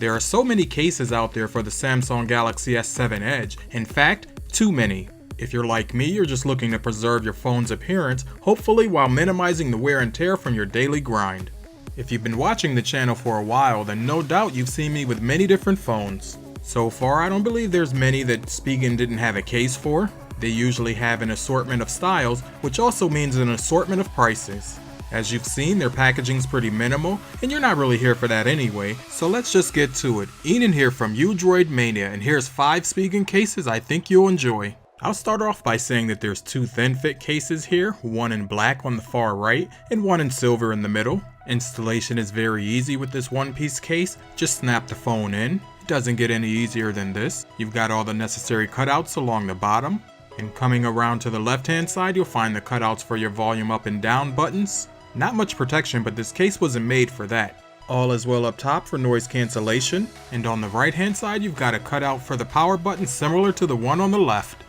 There are so many cases out there for the Samsung Galaxy S7 Edge, in fact, too many. If you're like me, you're just looking to preserve your phone's appearance, hopefully while minimizing the wear and tear from your daily grind. If you've been watching the channel for a while, then no doubt you've seen me with many different phones. So far, I don't believe there's many that Spigen didn't have a case for. They usually have an assortment of styles, which also means an assortment of prices. As you've seen, their packaging's pretty minimal, and you're not really here for that anyway, so let's just get to it. Ian here from Udroid Mania, and here's 5 Spigen cases I think you'll enjoy. I'll start off by saying that there's 2 thin fit cases here, one in black on the far right, and one in silver in the middle. Installation is very easy with this one-piece case, just snap the phone in. It doesn't get any easier than this. You've got all the necessary cutouts along the bottom, and coming around to the left-hand side, you'll find the cutouts for your volume up and down buttons. Not much protection, but this case wasn't made for that. All is well up top for noise cancellation, and on the right hand side you've got a cutout for the power button similar to the one on the left.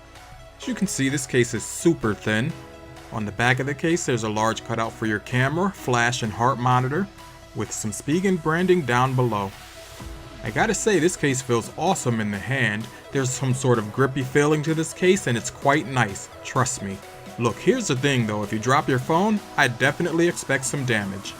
As you can see, this case is super thin. On the back of the case there's a large cutout for your camera, flash and heart monitor, with some Spigen branding down below. I gotta say, this case feels awesome in the hand. There's some sort of grippy feeling to this case and it's quite nice, trust me. Look, here's the thing though, if you drop your phone, I'd definitely expect some damage.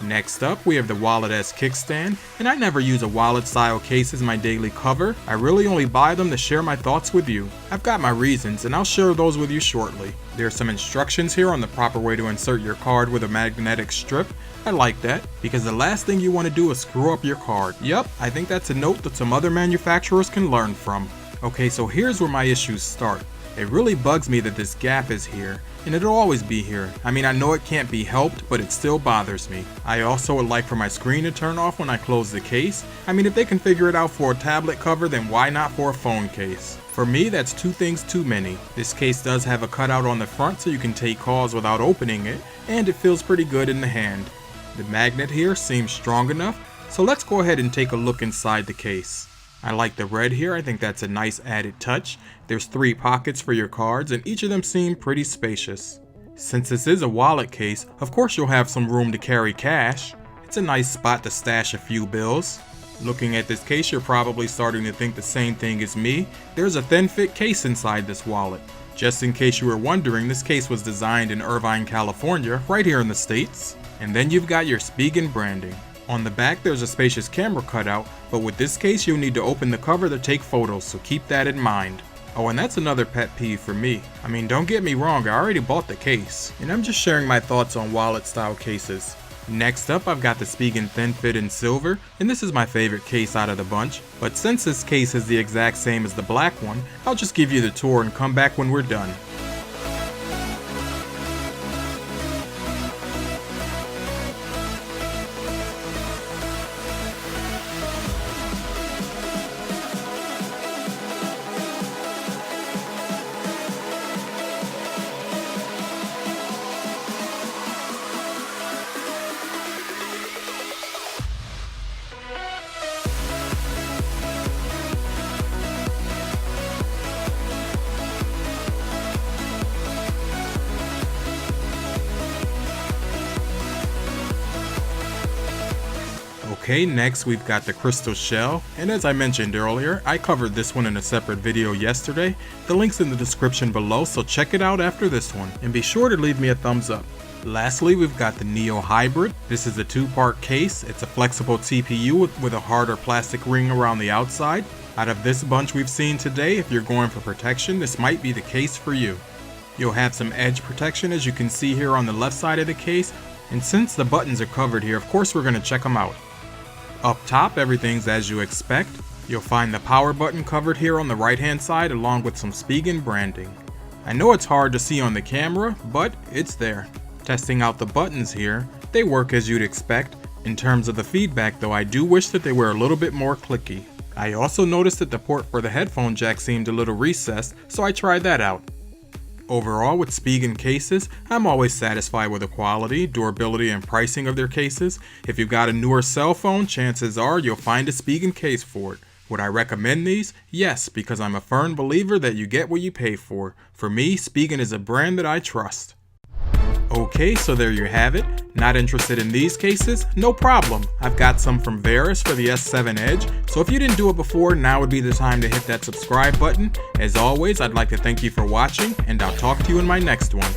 Next up, we have the Wallet S kickstand, and I never use a wallet style case as my daily cover. I really only buy them to share my thoughts with you. I've got my reasons, and I'll share those with you shortly. There are some instructions here on the proper way to insert your card with a magnetic strip. I like that, because the last thing you want to do is screw up your card. Yup, I think that's a note that some other manufacturers can learn from. Okay, so here's where my issues start. It really bugs me that this gap is here, and it'll always be here. I mean, I know it can't be helped, but it still bothers me. I also would like for my screen to turn off when I close the case. I mean, if they can figure it out for a tablet cover, then why not for a phone case? For me, that's 2 things too many. This case does have a cutout on the front so you can take calls without opening it, and it feels pretty good in the hand. The magnet here seems strong enough, so let's go ahead and take a look inside the case. I like the red here, I think that's a nice added touch. There's 3 pockets for your cards and each of them seem pretty spacious. Since this is a wallet case, of course you'll have some room to carry cash. It's a nice spot to stash a few bills. Looking at this case, you're probably starting to think the same thing as me. There's a thin fit case inside this wallet. Just in case you were wondering, this case was designed in Irvine, California, right here in the States. And then you've got your Spigen branding. On the back there's a spacious camera cutout, but with this case you'll need to open the cover to take photos, so keep that in mind. Oh, and that's another pet peeve for me. I mean, don't get me wrong, I already bought the case, and I'm just sharing my thoughts on wallet style cases. Next up, I've got the Spigen Thin Fit in silver, and this is my favorite case out of the bunch, but since this case is the exact same as the black one, I'll just give you the tour and come back when we're done. Okay, next we've got the crystal shell, and as I mentioned earlier, I covered this one in a separate video yesterday. The link's in the description below, so check it out after this one, and be sure to leave me a thumbs up. Lastly, we've got the Neo Hybrid. This is a 2-part case. It's a flexible TPU with a harder plastic ring around the outside. Out of this bunch we've seen today, if you're going for protection, this might be the case for you. You'll have some edge protection as you can see here on the left side of the case, and since the buttons are covered here, of course we're going to check them out. Up top, everything's as you expect. You'll find the power button covered here on the right hand side along with some Spigen branding. I know it's hard to see on the camera, but it's there. Testing out the buttons here, they work as you'd expect. In terms of the feedback though, I do wish that they were a little bit more clicky. I also noticed that the port for the headphone jack seemed a little recessed, so I tried that out. Overall, with Spigen cases, I'm always satisfied with the quality, durability, and pricing of their cases. If you've got a newer cell phone, chances are you'll find a Spigen case for it. Would I recommend these? Yes, because I'm a firm believer that you get what you pay for. For me, Spigen is a brand that I trust. Okay, so there you have it. Not interested in these cases? No problem. I've got some from Varus for the S7 Edge, so if you didn't do it before, now would be the time to hit that subscribe button. As always, I'd like to thank you for watching, and I'll talk to you in my next one.